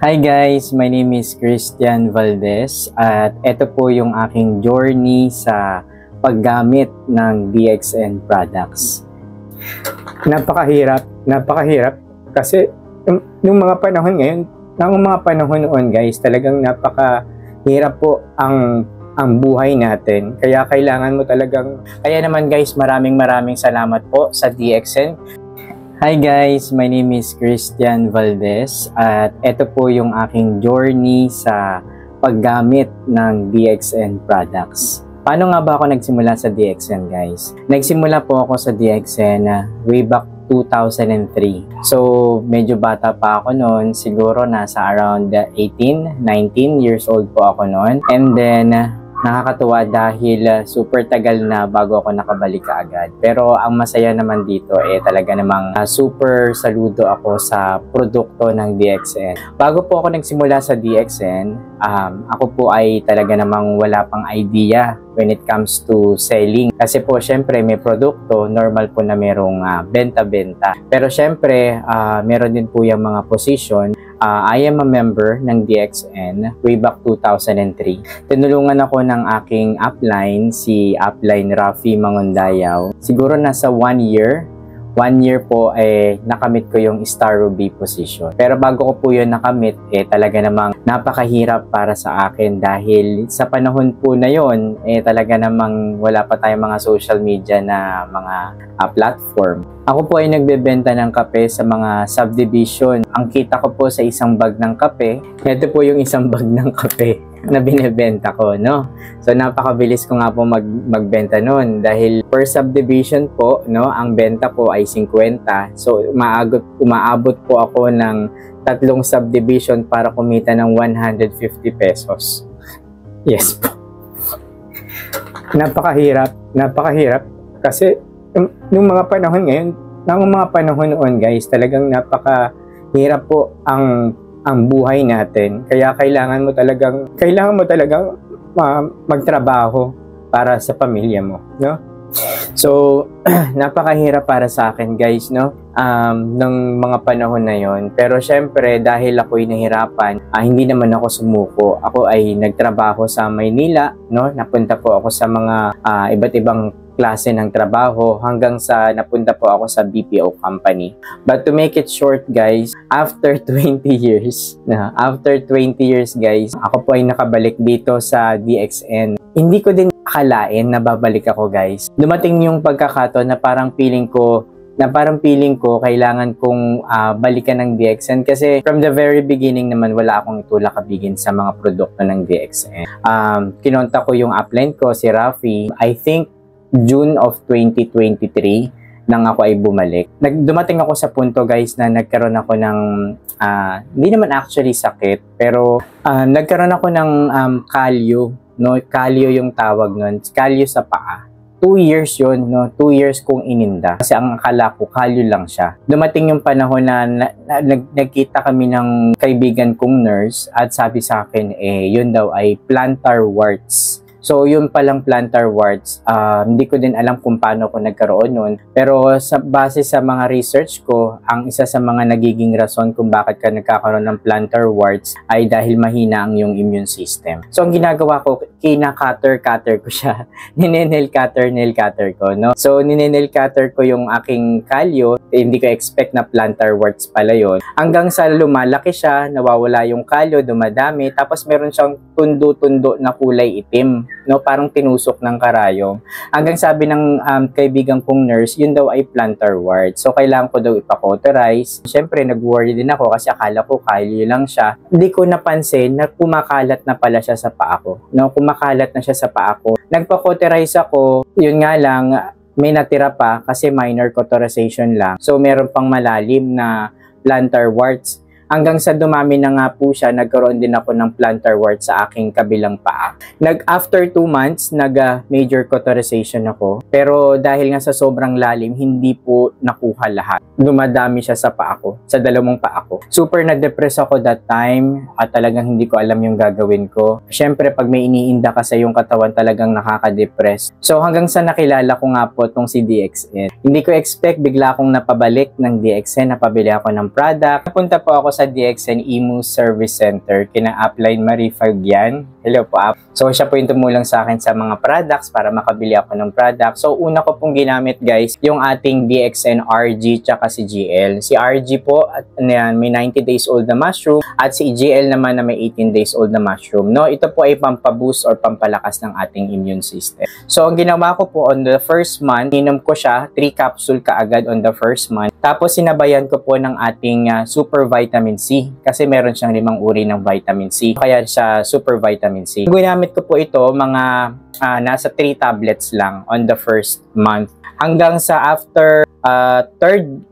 Hi guys, my name is Christian Valdez at ito po yung aking journey sa paggamit ng DXN products. Napakahirap kasi yung mga panahon ngayon, mga panahon noon guys, talagang napakahirap po ang buhay natin. Kaya kailangan mo kaya naman guys, maraming salamat po sa DXN. Hi guys, my name is Christian Valdez at ito po yung aking journey sa paggamit ng DXN products. Paano nga ba ako nagsimula sa DXN guys? Nagsimula po ako sa DXN way back 2003. So medyo bata pa ako noon, siguro nasa around 18, 19 years old po ako noon. And then nakakatuwa dahil super tagal na bago ako nakabalik kaagad. Pero ang masaya naman dito talaga namang super saludo ako sa produkto ng DXN. Bago po ako nagsimula sa DXN, ako po ay talaga namang wala pang idea when it comes to selling. Kasi po syempre may produkto, normal po na merong benta-benta. Pero syempre meron din po yung mga position. I am a member ng DXN way back 2003. Tinulungan ako ng aking upline, si upline Rafi Mangondayaw. Siguro nasa 1 year. 1 year po nakamit ko yung Star Ruby position. Pero bago ko po yun nakamit, talaga namang napakahirap para sa akin dahil sa panahon po na yun, talaga namang wala pa tayong mga social media na mga platform. Ako po ay nagbebenta ng kape sa mga subdivision. Ang kita ko po sa isang bag ng kape, ito po yung isang bag ng kape na binebenta ko, no? So napakabilis ko nga po magbenta noon dahil per subdivision po, no, ang benta ko ay 50. So umaabot po ako ng 3 subdivision para kumita ng 150 pesos. Yes po. Napakahirap kasi yung mga panahon ngayon, mga panahon noon guys, talagang napakahirap po ang buhay natin. Kaya kailangan mo talagang magtrabaho para sa pamilya mo, no? So napakahirap para sa akin guys, no? Ng mga panahon na yon. Pero syempre dahil ako'y nahirapan, hindi naman ako sumuko. Ako ay nagtrabaho sa Maynila, no? Napunta po ako sa mga iba't ibang klase ng trabaho hanggang sa napunta po ako sa BPO company. But to make it short guys, after 20 years guys, ako po ay nakabalik dito sa DXN. Hindi ko din akalain na babalik ako guys. Dumating yung pagkakataon na parang feeling ko kailangan kong balikan ng DXN kasi from the very beginning naman wala akong itulakabigin sa mga produkto ng DXN. Kinontak ko yung upline ko, si Rafi. I think June of 2023 nang ako ay bumalik. Dumating ako sa punto guys na nagkaroon ako ng hindi naman actually sakit, pero nagkaroon ako ng kalyo, no? Kalyo yung tawag nun, kalyo sa paa. 2 years yun, no? 2 years kong ininda. Kasi ang akala ko, kalyo lang siya. Dumating yung panahon na nagkita kami ng kaibigan kong nurse at sabi sa akin, yun daw ay plantar warts. So, yun palang plantar warts, hindi ko din alam kung paano ko nagkaroon nun. Pero base sa mga research ko, ang isa sa mga nagiging rason kung bakit ka nagkakaroon ng plantar warts ay dahil mahina ang iyong immune system. So, ang ginagawa ko, kina-cutter ko siya. Nail cutter ko, no? So, nail cutter ko yung aking kalyo. Hindi ko expect na plantar warts pala yun. Hanggang sa lumalaki siya, nawawala yung kalyo, dumadami, tapos meron siyang tundo-tundo na kulay itim, no, parang tinusok ng karayom. Hanggang sabi ng kaibigan kong nurse, yun daw ay plantar wart. So kailangan ko daw ipa-cauterize. Syempre nag-worry din ako kasi akala ko kalyo lang siya. Hindi ko napansin na kumakalat na pala siya sa paa ko. No, kumakalat na siya sa paa ko. Nagpa-cauterize ako. Yun nga lang, may natira pa kasi minor cauterization lang. So meron pang malalim na plantar warts. Hanggang sa dumami na nga po siya, nagkaroon din ako ng plantar wart sa aking kabilang paa. After 2 months, major cauterization ako. Pero dahil nga sa sobrang lalim, hindi po nakuha lahat. Dumadami siya sa paa ko, sa dalawang paa ko. Super na-depress ako that time at talagang hindi ko alam yung gagawin ko. Siyempre, pag may iniinda ka sa yung katawan, talagang nakaka-depress. So hanggang sa nakilala ko nga po itong si DXN. Hindi ko expect, bigla akong napabalik ng DXN, napabili ako ng product. Napunta po ako sa sa DXN Imu Service Center, kina Upline Marie Fabian. Hello po, So, siya po yung tumulong sa akin sa mga products para makabili ako ng product. So, una ko pong ginamit guys, yung ating DXN RG tsaka si GL. Si RG po, may 90 days old na mushroom at si GL naman na may 18 days old na mushroom. No, ito po ay pampaboost or pampalakas ng ating immune system. So, ang ginawa ko po on the first month, inom ko siya, 3 capsule kaagad on the first month. Tapos, sinabayan ko po ng ating super vitamin C kasi meron siyang 5 uri ng vitamin C. Kaya siya super vitamin C. Ginamit ko po ito mga nasa 3 tablets lang on the first month. Hanggang sa after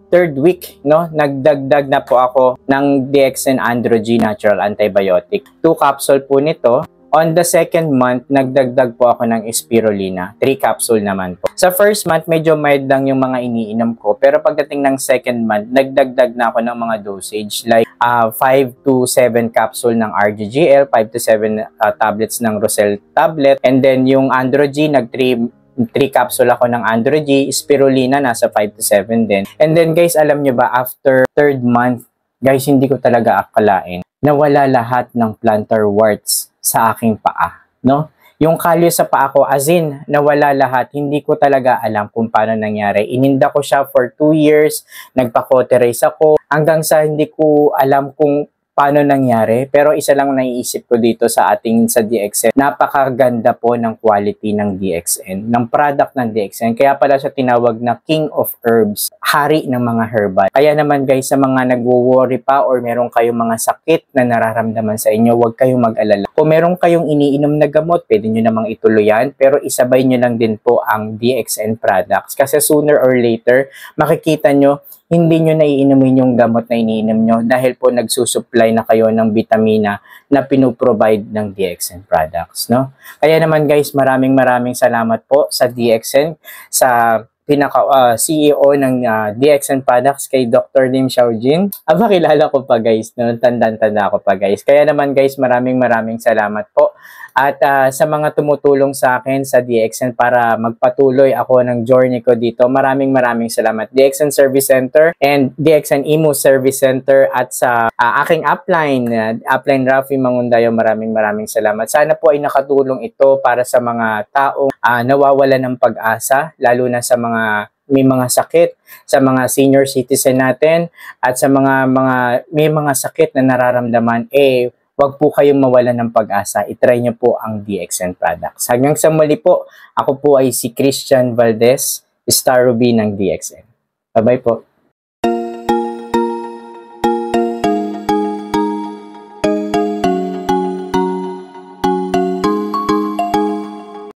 third week, no, nagdagdag na po ako ng DXN Andro-G Natural Antibiotic. 2 capsule po nito. On the second month, nagdagdag po ako ng Spirulina. 3 capsule naman po. Sa first month, medyo mild lang yung mga iniinom ko. Pero pagdating ng second month, nagdagdag na ako ng mga dosage. Like 5 to 7 capsule ng RGGL, 5 to 7 tablets ng Rosel tablet. And then yung Andro-G, 3 capsule ako ng Andro-G. Spirulina, nasa 5 to 7 din. And then guys, alam nyo ba, after third month, guys, hindi ko talaga akalain nawala lahat ng plantar warts sa aking paa, no? Yung kalyo sa paa ko, as in, nawala lahat. Hindi ko talaga alam kung paano nangyari. Ininda ko siya for 2 years, nagpa-cauterize ako, hanggang sa hindi ko alam kung paano nangyari. Pero isa lang naiisip ko dito sa DXN. Napakaganda po ng quality ng DXN, ng product ng DXN. Kaya pala siya tinawag na King of Herbs, hari ng mga herbal. Kaya naman guys, sa mga nagwo-worry pa or meron kayong mga sakit na nararamdaman sa inyo, huwag kayong mag-alala. Kung meron kayong iniinom na gamot, pwede nyo namang ituloy yan, pero isabay nyo lang din po ang DXN products. Kasi sooner or later, makikita nyo, hindi nyo naiinumin yung gamot na iniinom nyo dahil po nagsusupply na kayo ng vitamina na pinuprovide ng DXN products, no? Kaya naman guys, maraming salamat po sa DXN, sa CEO ng DXN Products kay Dr. Lim Xiaojin. Kilala ko pa guys, no? Tanda ko pa guys. Kaya naman guys, maraming salamat po. At sa mga tumutulong sa akin sa DXN para magpatuloy ako ng journey ko dito, maraming salamat. DXN Service Center and DXN Imu Service Center at sa aking upline Rafi Mangundayo, maraming salamat. Sana po ay nakatulong ito para sa mga taong nawawala ng pag-asa, lalo na sa mga may mga sakit, sa mga senior citizen natin at sa mga may mga sakit na nararamdaman, wag po kayong mawalan ng pag-asa. I-try nyo po ang DXN products. Hanggang sa muli po, ako po ay si Christian Valdez, Star Ruby ng DXN. Bye-bye po.